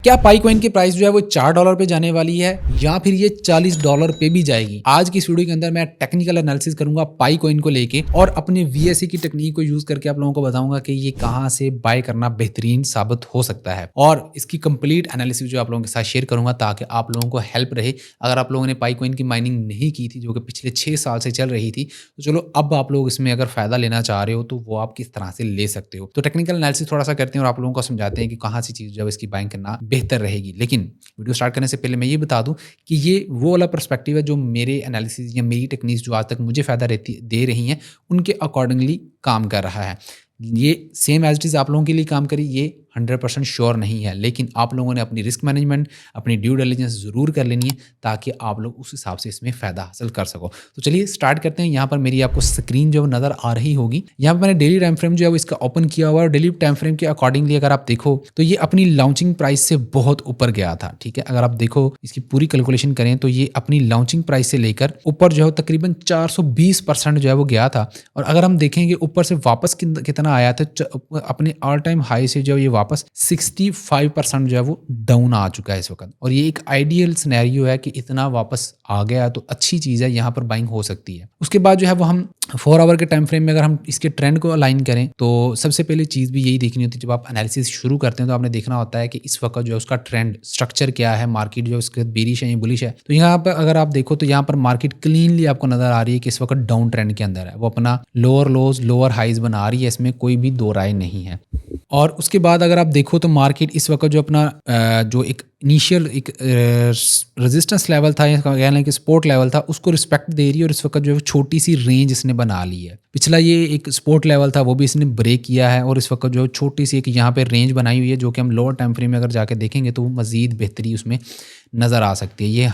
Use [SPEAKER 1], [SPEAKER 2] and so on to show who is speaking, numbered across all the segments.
[SPEAKER 1] क्या पाई कॉइन की प्राइस जो है वो $4 पे जाने वाली है या फिर ये $40 पे भी जाएगी? आज की इस वीडियो के अंदर मैं टेक्निकल एनालिसिस करूंगा पाई कॉइन को लेके और अपने वीएसए की टेक्निक को यूज करके आप लोगों को बताऊंगा कि ये कहां से बाय करना बेहतरीन साबित हो सकता है और इसकी कंप्लीट एनालिसिस जो आप लोगों के साथ शेयर करूंगा ताकि आप लोगों को हेल्प रहे। अगर आप लोगों ने पाई कॉइन की माइनिंग नहीं की थी जो कि पिछले 6 साल से चल रही थी, तो चलो अब आप लोग इसमें अगर फायदा लेना चाह रहे हो तो वो आप किस तरह से ले सकते हो। तो टेक्निकल एनालिसिस थोड़ा सा करते हैं और आप लोगों को समझाते हैं कि कहाँ सी चीज जो है इसकी बाइंग करना बेहतर रहेगी। लेकिन वीडियो स्टार्ट करने से पहले मैं ये बता दूं कि ये वो वाला पर्सपेक्टिव है जो मेरे एनालिसिस या मेरी टेक्निक्स जो आज तक मुझे फायदा दे रही हैं उनके अकॉर्डिंगली काम कर रहा है। ये सेम एज इट इज आप लोगों के लिए काम करी ये 100% श्योर नहीं है, लेकिन आप लोगों ने अपनी रिस्क मैनेजमेंट अपनी ड्यू डिलिजेंस ज़रूर कर लेनी है ताकि आप लोग उस हिसाब से इसमें फ़ायदा हासिल कर सको। तो चलिए स्टार्ट करते हैं। यहाँ पर मेरी आपको स्क्रीन जो नज़र आ रही होगी, यहाँ पर मैंने डेली टाइम फ्रेम जो है वो इसका ओपन किया हुआ है और डेली टाइम फ्रेम के अकॉर्डिंगली अगर आप देखो तो ये अपनी लॉन्चिंग प्राइस से बहुत ऊपर गया था। ठीक है, अगर आप देखो इसकी पूरी कैलकुलेशन करें तो ये अपनी लॉन्चिंग प्राइस से लेकर ऊपर जो है तकरीबन 420% जो है वो गया था। और अगर हम देखेंगे ऊपर से वापस कितना आया था, अपने ऑल टाइम हाई से जो ये वापस 65% जो है वो डाउन आ चुका है इस वक्त। और ये एक आइडियल सिनेरियो है कि इतना वापस आ गया तो अच्छी चीज़ है, यहाँ पर बाइंग हो सकती है। उसके बाद जो है वो हम 4 आवर के टाइम फ्रेम में अगर हम इसके ट्रेंड को अलाइन करें तो सबसे पहले चीज़ भी यही देखनी होती है। जब आप एनालिसिस शुरू करते हैं तो आपने देखना होता है कि इस वक्त जो है उसका ट्रेंड स्ट्रक्चर क्या है, मार्केट जो है उसके बेरिश है या बुलिश है। तो यहाँ पर अगर आप देखो तो यहाँ पर मार्केट क्लीनली आपको नजर आ रही है कि इस वक्त डाउन ट्रेंड के अंदर है, वो अपना लोअर लोज लोअर हाइज बना रही है, इसमें कोई भी दो राय नहीं है। और उसके बाद अगर आप देखो तो मार्केट इस वक्त जो अपना जो एक इनिशियल एक रेजिस्टेंस लेवल था या कह लें कि सपोर्ट लेवल था उसको रिस्पेक्ट दे रही है और इस वक्त जो है छोटी सी रेंज इसने बना ली है। पिछला ये एक सपोर्ट लेवल था वो भी इसने ब्रेक किया है और इस वक्त जो छोटी सी एक यहाँ पे रेंज बनाई हुई है जो कि हम लोअर टाइम फ्रेम में अगर जाके देखेंगे तो मजीद बेहतरी उसमें नज़र आ सकती है। ये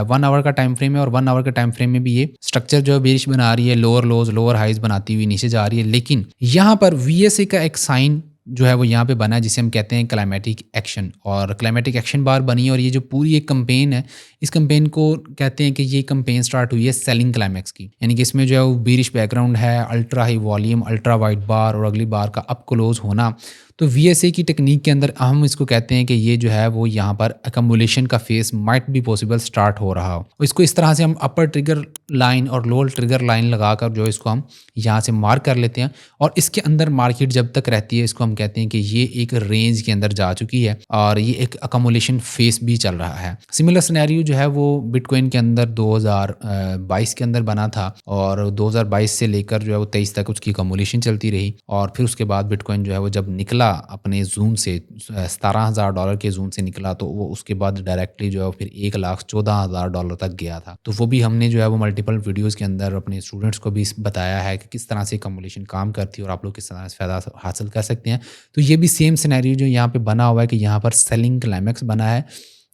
[SPEAKER 1] 1 आवर का टाइम फ्रेम है और 1 आवर के टाइम फ्रेम में भी ये स्ट्रक्चर जो है बेरिश बना रही है, लोअर लोज लोअर हाइज बनाती हुई नीचे जा रही है। लेकिन यहाँ पर वीएसए का एक साइन जो है वो यहाँ पे बना है जिसे हम कहते हैं क्लाइमेटिक एक्शन, और क्लाइमेटिक एक्शन बार बनी है। और ये जो पूरी एक कंपेन है इस कंपेन को कहते हैं कि ये कंपेन स्टार्ट हुई है सेलिंग क्लाइमैक्स की, यानी कि इसमें जो है वो बेरिश बैकग्राउंड है, ultra high volume, ultra wide bar और अगली बार का अप क्लोज होना। तो वीएसए की टेक्निक के अंदर हम इसको कहते हैं कि ये जो है वो यहाँ पर अकम्युलेशन का face might be possible start हो रहा हो। और इसको इस तरह से हम अपर ट्रिगर लाइन और लोअर ट्रिगर लाइन लगाकर जो इसको हम यहाँ से मार्क कर लेते हैं और इसके अंदर मार्केट जब तक रहती है इसको हम कहते हैं कि ये एक रेंज के अंदर जा चुकी है और ये एक अकम्युलेशन फेस भी चल रहा है। सिमिलर सिनेरियो जो है वो बिटकॉइन के अंदर 2022 के अंदर बना था और 2022 से लेकर जो है वो 23 तक उसकी अकम्युलेशन चलती रही और फिर उसके बाद बिटकॉइन जो है वो जब निकला अपने जून से $17,000 के जून से निकला तो वो उसके बाद डायरेक्टली जो है फिर $1,14,000 तक गया था। तो वो भी हमने जो है वो मल्टीपल वीडियोस के अंदर अपने स्टूडेंट्स को भी बताया है कि किस तरह से कम्युलेशन काम करती है और आप लोग किस तरह से फ़ायदा हासिल कर सकते हैं। तो ये भी सेम सिनेरियो जो यहाँ पे बना हुआ है कि यहाँ पर सेलिंग क्लाइमैक्स बना है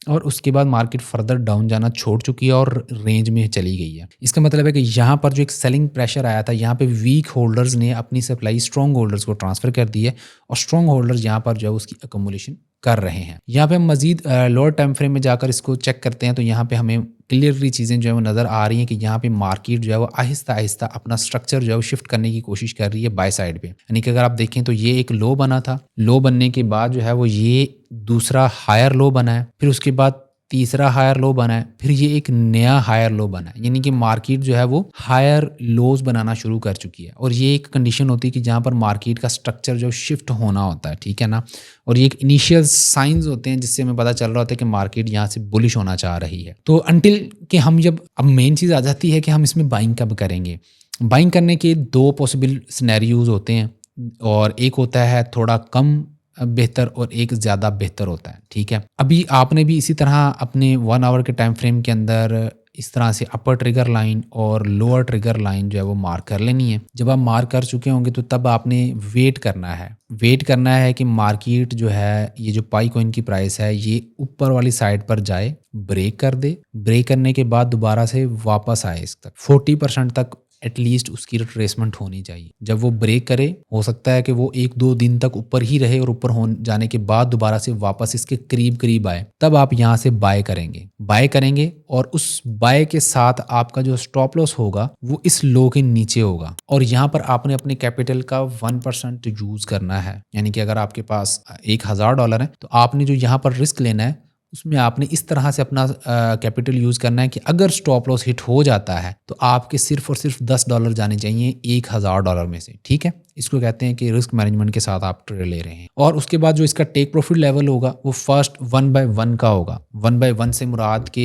[SPEAKER 1] और उसके बाद मार्केट फर्दर डाउन जाना छोड़ चुकी है और रेंज में चली गई है। इसका मतलब है कि यहाँ पर जो एक सेलिंग प्रेशर आया था यहाँ पे वीक होल्डर्स ने अपनी सप्लाई स्ट्रॉन्ग होल्डर्स को ट्रांसफ़र कर दी है और स्ट्रॉन्ग होल्डर्स यहाँ पर जो है उसकी अकोमोडेशन कर रहे हैं। यहाँ पे हम मजीद लोअर टाइम फ्रेम में जाकर इसको चेक करते हैं तो यहाँ पे हमें क्लियरली चीज़ें जो है वो नज़र आ रही हैं कि यहाँ पे मार्केट जो है वो आहिस्ता आहिस्ता अपना स्ट्रक्चर जो है वो शिफ्ट करने की कोशिश कर रही है बाय साइड पे। यानी कि अगर आप देखें तो ये एक लो बना था, लो बनने के बाद जो है वो ये दूसरा हायर लो बना है, फिर उसके बाद तीसरा हायर लो बना है, फिर ये एक नया हायर लो बना है। यानी कि मार्केट जो है वो हायर लोज बनाना शुरू कर चुकी है और ये एक कंडीशन होती है कि जहाँ पर मार्केट का स्ट्रक्चर जो शिफ्ट होना होता है, ठीक है ना। और ये एक इनिशियल साइंस होते हैं जिससे हमें पता चल रहा होता है कि मार्केट यहाँ से बुलिश होना चाह रही है। तो अनटिल कि हम जब अब मेन चीज़ आ जाती है कि हम इसमें बाइंग कब करेंगे। बाइंग करने के 2 पॉसिबल सिनेरियोज होते हैं और एक होता है थोड़ा कम बेहतर और एक ज़्यादा बेहतर होता है, ठीक है। अभी आपने भी इसी तरह अपने 1 आवर के टाइम फ्रेम के अंदर इस तरह से अपर ट्रिगर लाइन और लोअर ट्रिगर लाइन जो है वो मार्क कर लेनी है। जब आप मार्क कर चुके होंगे तो तब आपने वेट करना है कि मार्केट जो है ये जो पाई कॉइन की प्राइस है ये ऊपर वाली साइड पर जाए, ब्रेक कर दे, ब्रेक करने के बाद दोबारा से वापस आए इस तक 40% तक एटलीस्ट उसकी रिट्रेसमेंट होनी चाहिए। जब वो ब्रेक करे, हो सकता है कि वो 1-2 दिन तक ऊपर ही रहे और ऊपर हो जाने के बाद दोबारा से वापस इसके करीब करीब आए, तब आप यहाँ से बाय करेंगे और उस बाय के साथ आपका जो स्टॉप लॉस होगा वो इस लो के नीचे होगा। और यहाँ पर आपने अपने कैपिटल का 1% यूज करना है, यानी कि अगर आपके पास $1000 है तो आपने जो यहाँ पर रिस्क लेना है उसमें आपने इस तरह से अपना कैपिटल यूज़ करना है कि अगर स्टॉप लॉस हिट हो जाता है तो आपके सिर्फ और सिर्फ $10 जाने चाहिए $1000 में से। ठीक है, इसको कहते हैं कि रिस्क मैनेजमेंट के साथ आप ट्रेड ले रहे हैं। और उसके बाद जो इसका टेक प्रॉफिट लेवल होगा वो फर्स्ट 1/1 का होगा। 1/1 से मुराद के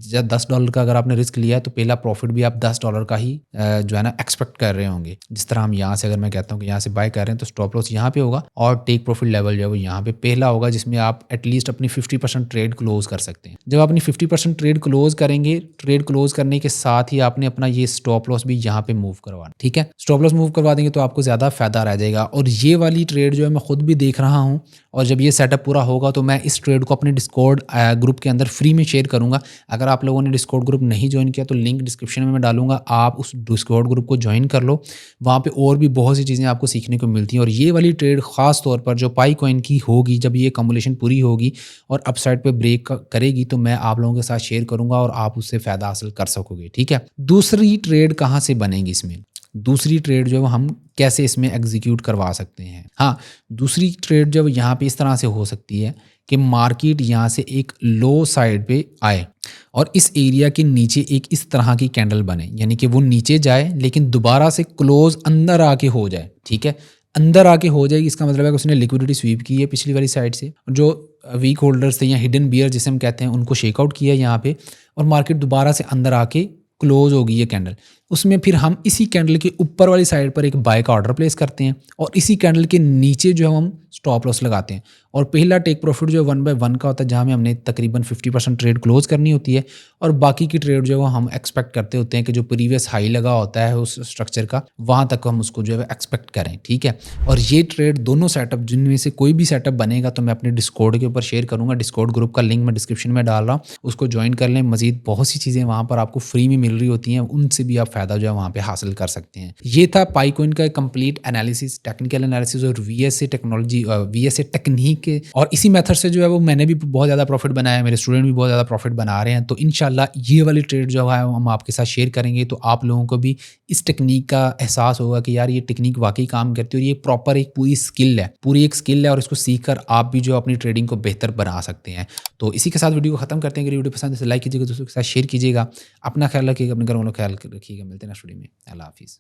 [SPEAKER 1] जब $10 का अगर आपने रिस्क लिया है तो पहला प्रॉफिट भी आप $10 का ही जो है ना एक्सपेक्ट कर रहे होंगे। जिस तरह हम यहाँ से, अगर मैं कहता हूँ कि यहाँ से बाय कर रहे हैं तो स्टॉप लॉस यहाँ पे होगा और टेक प्रॉफिट लेवल जो है वो यहाँ पे पहला होगा, जिसमें आप एटलीस्ट अपनी 50% ट्रेड क्लोज कर सकते हैं। जब अपनी 50% ट्रेड क्लोज करेंगे, ट्रेड क्लोज करने के साथ ही आपने अपना ये स्टॉप लॉस भी यहाँ पे मूव करवाना। ठीक है, स्टॉप लॉस मूव करवा देंगे तो आपको ज़्यादा फायदा रह जाएगा। और ये वाली ट्रेड जो है मैं खुद भी देख रहा हूँ, और जब ये सेटअप पूरा होगा तो मैं इस ट्रेड को अपने डिस्कॉर्ड ग्रुप के अंदर फ्री में शेयर करूंगा। अगर आप लोगों ने डिस्कॉर्ड ग्रुप नहीं ज्वाइन किया तो लिंक डिस्क्रिप्शन में मैं डालूंगा, आप उस डिस्कॉर्ड ग्रुप को ज्वाइन कर लो। वहाँ पे और भी बहुत सी चीज़ें आपको सीखने को मिलती हैं। और ये वाली ट्रेड ख़ास तौर पर जो पाई कॉइन की होगी, जब ये कम्युलेशन पूरी होगी और अपसाइड पे ब्रेक करेगी तो मैं आप लोगों के साथ शेयर करूंगा और आप उससे फ़ायदा हासिल कर सकोगे। ठीक है, दूसरी ट्रेड कहाँ से बनेगी इसमें, दूसरी ट्रेड जो है हम कैसे इसमें एग्जीक्यूट करवा सकते हैं। हाँ, दूसरी ट्रेड जब यहाँ पे इस तरह से हो सकती है कि मार्केट यहाँ से एक लो साइड पे आए और इस एरिया के नीचे एक इस तरह की कैंडल बने, यानी कि वो नीचे जाए लेकिन दोबारा से क्लोज अंदर आके हो जाए। ठीक है, अंदर आके हो जाएगी, इसका मतलब है कि उसने लिक्विडिटी स्वीप की है पिछली वाली साइड से, जो वीक होल्डर्स थे या हिडन बियर जिसे हम कहते हैं उनको शेकआउट किया यहाँ पे, और मार्केट दोबारा से अंदर आके क्लोज होगी ये कैंडल। उसमें फिर हम इसी कैंडल के ऊपर वाली साइड पर एक बाय का ऑर्डर प्लेस करते हैं और इसी कैंडल के नीचे जो है हम स्टॉप लॉस लगाते हैं। और पहला टेक प्रॉफिट जो 1/1 का होता है, जहाँ में हमने तकरीबन 50% ट्रेड क्लोज करनी होती है, और बाकी की ट्रेड जो है हम एक्सपेक्ट करते होते हैं कि जो प्रीवियस हाई लगा होता है उस स्ट्रक्चर का, वहाँ तक हम उसको जो है एक्सपेक्ट करें। ठीक है, और ये ट्रेड दोनों सेटअप जिनमें से कोई भी सेटअप बनेगा तो मैं अपने डिस्कॉर्ड के ऊपर शेयर करूँगा। डिस्कॉर्ड ग्रुप का लिंक मैं डिस्क्रिप्शन में डाल रहा हूँ, उसको ज्वाइन कर लें। मजीद बहुत सी चीज़ें वहाँ पर आपको फ्री में मिल रही होती हैं, उनसे भी आप फ़ायदा जो है वहाँ पर हासिल कर सकते हैं। ये था पाई कॉइन का कंप्लीट एनालिसिस, टेक्निकल एनालिसिस और वीएसए टेक्नोलॉजी, वीएसए टेक्निक के, और इसी मेथड से जो है वो मैंने भी बहुत ज़्यादा प्रॉफिट बनाया है, मेरे स्टूडेंट भी बहुत ज़्यादा प्रॉफिट बना रहे हैं। तो इंशाल्लाह ये वाली ट्रेड जो है हम आपके साथ शेयर करेंगे तो आप लोगों को भी इस टेक्निक का एहसास होगा कि यार ये टेक्निक वाकई काम करती है और ये प्रॉपर एक पूरी स्किल है, पूरी एक स्किल है, और इसको सीख कर आप भी जो अपनी ट्रेडिंग को बेहतर बना सकते हैं। तो इसी के साथ वीडियो को खत्म करते हैं। अगर वीडियो पसंद है तो लाइक कीजिएगा, दोस्तों के साथ शेयर कीजिएगा। अपना ख्याल रखिएगा, अपने घर वालों का ख्याल रखिएगा। मिलते हैं नेक्स्ट वीडियो में। अल्लाह हाफिज़।